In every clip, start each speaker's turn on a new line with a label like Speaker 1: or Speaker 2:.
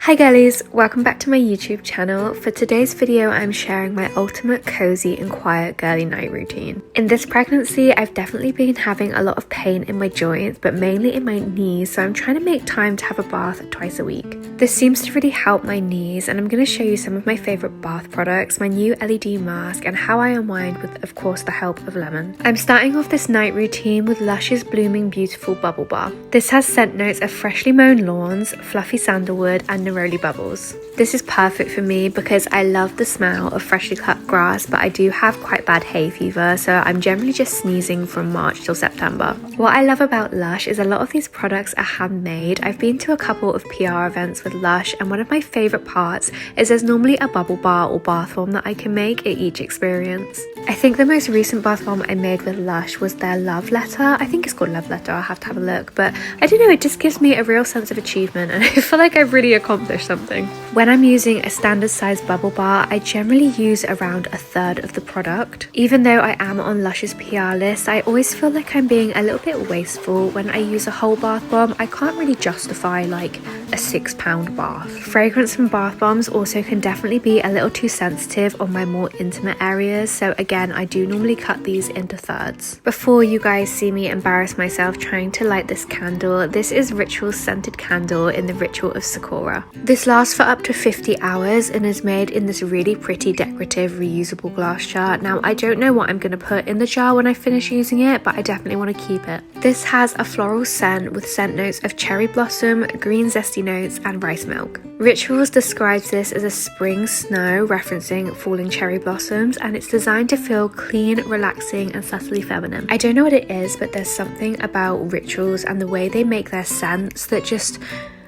Speaker 1: Hi girlies, welcome back to my YouTube channel. For today's video, I'm sharing my ultimate cozy and quiet girly night routine. In this pregnancy, I've definitely been having a lot of pain in my joints, but mainly in my knees, so I'm trying to make time to have a bath twice a week. This seems to really help my knees, and I'm going to show you some of my favourite bath products, my new LED mask, and how I unwind with, of course, the help of lemon. I'm starting off this night routine with Lush's Blooming Beautiful Bubble Bar. This has scent notes of freshly mown lawns, fluffy sandalwood, and neroli bubbles. This is perfect for me because I love the smell of freshly cut grass, but I do have quite bad hay fever, so I'm generally just sneezing from March till September. What I love about Lush is a lot of these products are handmade. I've been to a couple of PR events with Lush, and one of my favourite parts is there's normally a bubble bar or bath bomb that I can make at each experience. I think the most recent bath bomb I made with Lush was their Love Letter. I think it's called Love Letter, I'll have to have a look, but I don't know, it just gives me a real sense of achievement and I feel like I've really accomplished something. When I'm using a standard size bubble bar, I generally use around a third of the product. Even though I am on Lush's PR list, I always feel like I'm being a little bit wasteful. When I use a whole bath bomb, I can't really justify like a £6 bath. Fragrance from bath bombs also can definitely be a little too sensitive on my more intimate areas, so again, I do normally cut these into thirds. Before you guys see me embarrass myself trying to light this candle, this is Ritual's scented candle in the Ritual of Sakura. This lasts for up to 50 hours and is made in this really pretty decorative reusable glass jar. Now, I don't know what I'm going to put in the jar when I finish using it, but I definitely want to keep it. This has a floral scent with scent notes of cherry blossom, green zesty notes, and rice milk. Rituals describes this as a spring snow referencing falling cherry blossoms, and it's designed to feel clean, relaxing, and subtly feminine. I don't know what it is, but there's something about Rituals and the way they make their scents that just,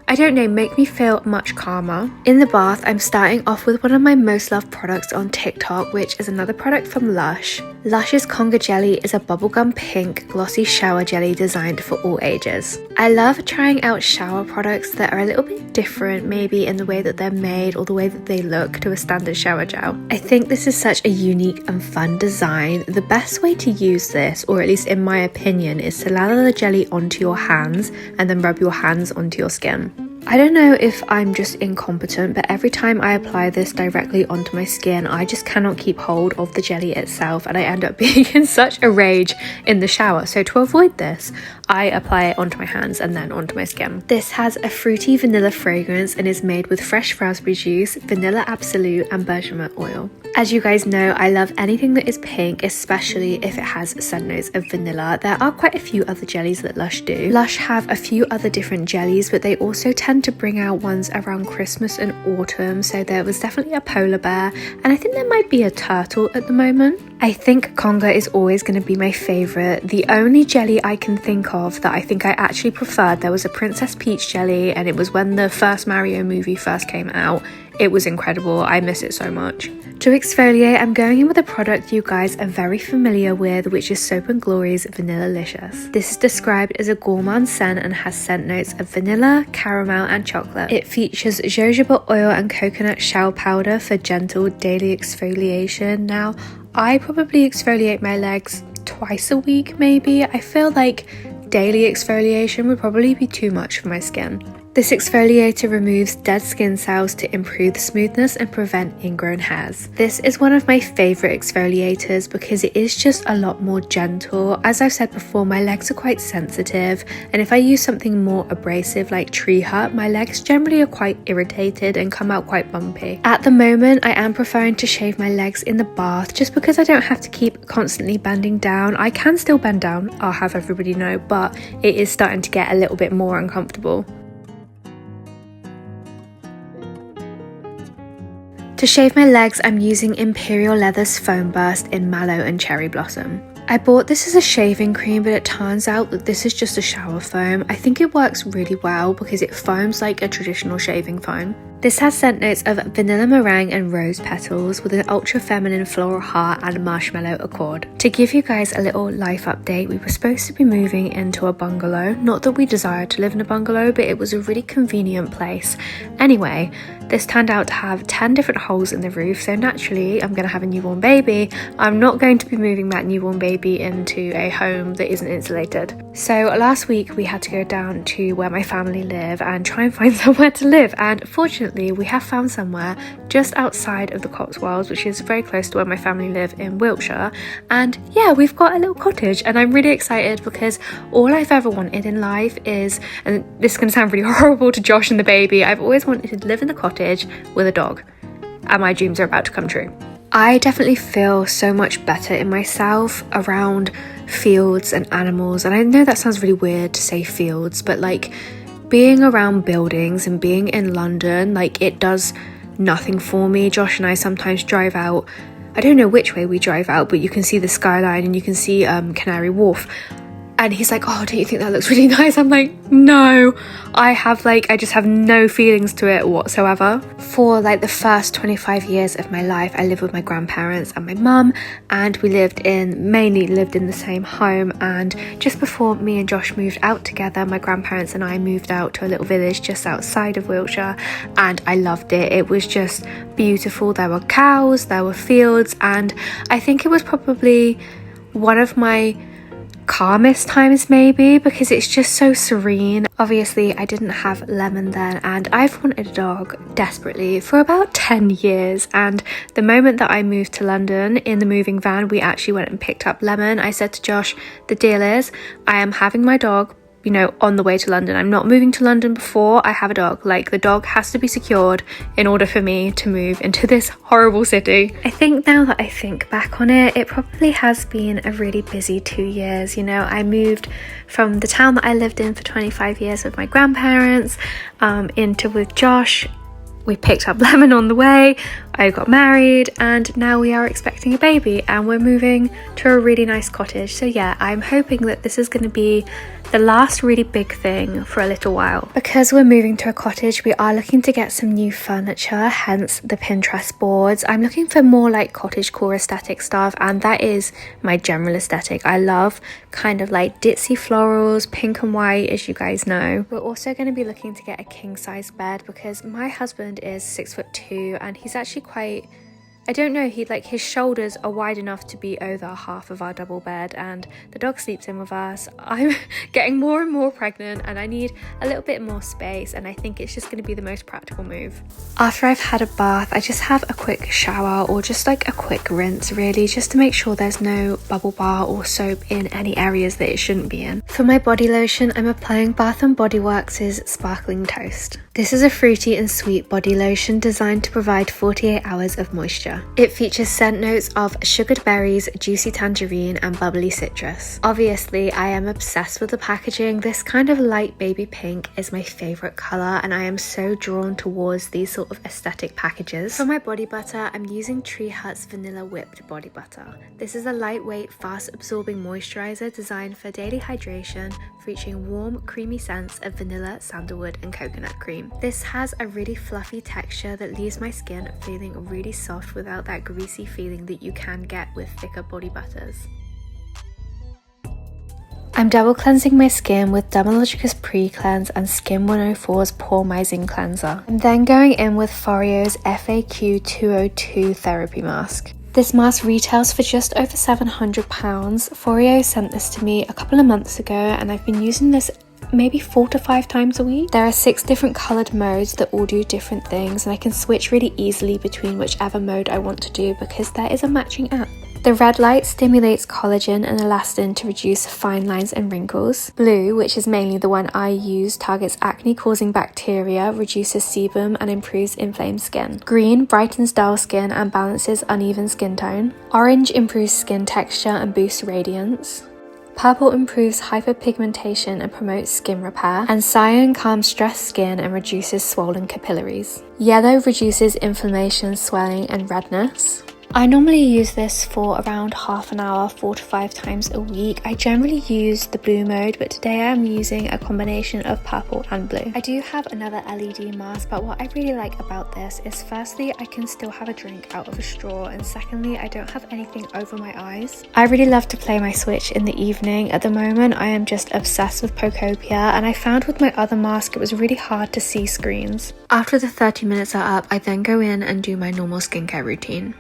Speaker 1: I don't know, make me feel much calmer. In the bath, I'm starting off with one of my most loved products on TikTok, which is another product from Lush. Lush's Conga Jelly is a bubblegum pink glossy shower jelly designed for all ages. I love trying out shower products that are a little bit different, maybe in the way that they're made or the way that they look to a standard shower gel. I think this is such a unique and fun design. The best way to use this, or at least in my opinion, is to lather the jelly onto your hands and then rub your hands onto your skin. I don't know if I'm just incompetent, but every time I apply this directly onto my skin, I just cannot keep hold of the jelly itself and I end up being in such a rage in the shower. So to avoid this, I apply it onto my hands and then onto my skin. This has a fruity vanilla fragrance and is made with fresh raspberry juice, vanilla absolute, and bergamot oil. As you guys know, I love anything that is pink, especially if it has scent notes of vanilla. There are quite a few other jellies that Lush do. Lush have a few other different jellies, but they also tend to bring out ones around Christmas and autumn. So there was definitely a polar bear, and I think there might be a turtle at the moment. I think Conga is always going to be my favourite. The only jelly I can think of that I think I actually preferred, there was a Princess Peach jelly, and it was when the first Mario movie first came out. It was incredible. I miss it so much. To exfoliate, I'm going in with a product you guys are very familiar with, which is Soap & Glory's Vanilla-licious. This is described as a gourmand scent and has scent notes of vanilla, caramel, and chocolate. It features jojoba oil and coconut shell powder for gentle daily exfoliation. Now, I probably exfoliate my legs twice a week, maybe. I feel like daily exfoliation would probably be too much for my skin. This exfoliator removes dead skin cells to improve smoothness and prevent ingrown hairs. This is one of my favourite exfoliators because it is just a lot more gentle. As I've said before, my legs are quite sensitive, and if I use something more abrasive like Tree Hut, my legs generally are quite irritated and come out quite bumpy. At the moment, I am preferring to shave my legs in the bath just because I don't have to keep constantly bending down. I can still bend down, I'll have everybody know, but it is starting to get a little bit more uncomfortable. To shave my legs, I'm using Imperial Leather's Foam Burst in Mallow and Cherry Blossom. I bought this as a shaving cream, but it turns out that this is just a shower foam. I think it works really well because it foams like a traditional shaving foam. This has scent notes of vanilla meringue and rose petals with an ultra feminine floral heart and marshmallow accord. To give you guys a little life update, we were supposed to be moving into a bungalow. Not that we desired to live in a bungalow, but it was a really convenient place. Anyway, this turned out to have 10 different holes in the roof, so naturally I'm going to have a newborn baby. I'm not going to be moving that newborn baby into a home that isn't insulated. So last week we had to go down to where my family live and try and find somewhere to live, and fortunately we have found somewhere just outside of the Cotswolds, which is very close to where my family live in Wiltshire. And yeah, we've got a little cottage and I'm really excited because all I've ever wanted in life is, and this is going to sound really horrible to Josh and the baby, I've always wanted to live in a cottage with a dog, and my dreams are about to come true. I definitely feel so much better in myself around fields and animals, and I know that sounds really weird to say fields, but like being around buildings and being in London, like it does nothing for me. Josh and I sometimes drive out, I don't know which way we drive out, but you can see the skyline and you can see Canary Wharf. And he's like, oh, don't you think that looks really nice? I'm like, no, I just have no feelings to it whatsoever. For like the first 25 years of my life, I lived with my grandparents and my mum, and we mainly lived in the same home. And just before me and Josh moved out together, my grandparents and I moved out to a little village just outside of Wiltshire, and I loved it. It was just beautiful. There were cows, there were fields, and I think it was probably one of my calmest times maybe, because it's just so serene. Obviously I didn't have Lemon then, and I've wanted a dog desperately for about 10 years, and the moment that I moved to London in the moving van, we actually went and picked up Lemon. I said to Josh, the deal is I am having my dog, you know, on the way to London. I'm not moving to London before I have a dog. Like, the dog has to be secured in order for me to move into this horrible city. I think now that I think back on it, it probably has been a really busy 2 years. You know, I moved from the town that I lived in for 25 years with my grandparents into with Josh. We picked up Lemon on the way, I got married, and now we are expecting a baby and we're moving to a really nice cottage. So yeah, I'm hoping that this is going to be the last really big thing for a little while. Because we're moving to a cottage, we are looking to get some new furniture, hence the Pinterest boards. I'm looking for more like cottagecore aesthetic stuff, and that is my general aesthetic. I love kind of like ditzy florals, pink and white, as you guys know. We're also going to be looking to get a king size bed because my husband is 6'2" and he's actually quite, I don't know, his shoulders are wide enough to be over half of our double bed, and the dog sleeps in with us. I'm getting more and more pregnant and I need a little bit more space, and I think it's just going to be the most practical move. After I've had a bath, I just have a quick shower or just like a quick rinse really, just to make sure there's no bubble bar or soap in any areas that it shouldn't be in. For my body lotion, I'm applying Bath & Body Works' Sparkling Toast. This is a fruity and sweet body lotion designed to provide 48 hours of moisture. It features scent notes of sugared berries, juicy tangerine and bubbly citrus. Obviously, I am obsessed with the packaging. This kind of light baby pink is my favourite colour, and I am so drawn towards these sort of aesthetic packages. For my body butter, I'm using Tree Hut's Vanilla Whipped Body Butter. This is a lightweight, fast absorbing moisturiser designed for daily hydration, featuring warm, creamy scents of vanilla, sandalwood and coconut cream. This has a really fluffy texture that leaves my skin feeling really soft without that greasy feeling that you can get with thicker body butters. I'm double cleansing my skin with Dermalogica's Pre-Cleanse and Skin 104's Pore-Mising Cleanser. I'm then going in with Foreo's FAQ 202 Therapy Mask. This mask retails for just over £700. Foreo sent this to me a couple of months ago, and I've been using this maybe 4 to 5 times a week. There are 6 different coloured modes that all do different things, and I can switch really easily between whichever mode I want to do because there is a matching app. The red light stimulates collagen and elastin to reduce fine lines and wrinkles. Blue, which is mainly the one I use, targets acne-causing bacteria, reduces sebum and improves inflamed skin. Green brightens dull skin and balances uneven skin tone. Orange improves skin texture and boosts radiance. Purple improves hyperpigmentation and promotes skin repair, and cyan calms stressed skin and reduces swollen capillaries. Yellow reduces inflammation, swelling and redness. I normally use this for around half an hour, 4 to 5 times a week. I generally use the blue mode, but today I'm using a combination of purple and blue. I do have another LED mask, but what I really like about this is firstly, I can still have a drink out of a straw, and secondly, I don't have anything over my eyes. I really love to play my Switch in the evening. At the moment, I am just obsessed with Pokopia, and I found with my other mask, it was really hard to see screens. After the 30 minutes are up, I then go in and do my normal skincare routine.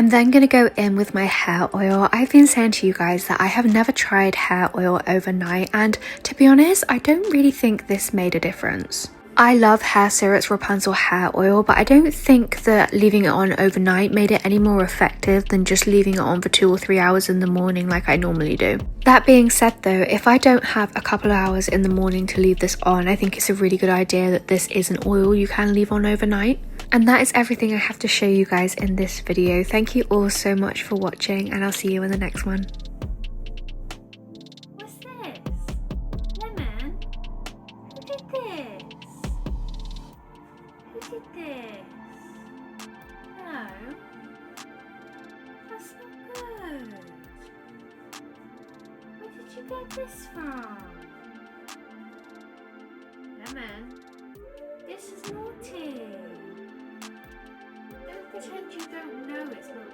Speaker 1: I'm then going to go in with my hair oil. I've been saying to you guys that I have never tried hair oil overnight, and to be honest, I don't really think this made a difference. I love Hair Secret's Rapunzel hair oil, but I don't think that leaving it on overnight made it any more effective than just leaving it on for 2 or 3 hours in the morning like I normally do. That being said though, if I don't have a couple of hours in the morning to leave this on, I think it's a really good idea that this is an oil you can leave on overnight. And that is everything I have to show you guys in this video. Thank you all so much for watching, and I'll see you in the next one.
Speaker 2: What's this? Lemon? Who did this? Who did this? No. That's not good. Where did you get this from? Lemon? This is naughty. Don't pretend you don't know it's not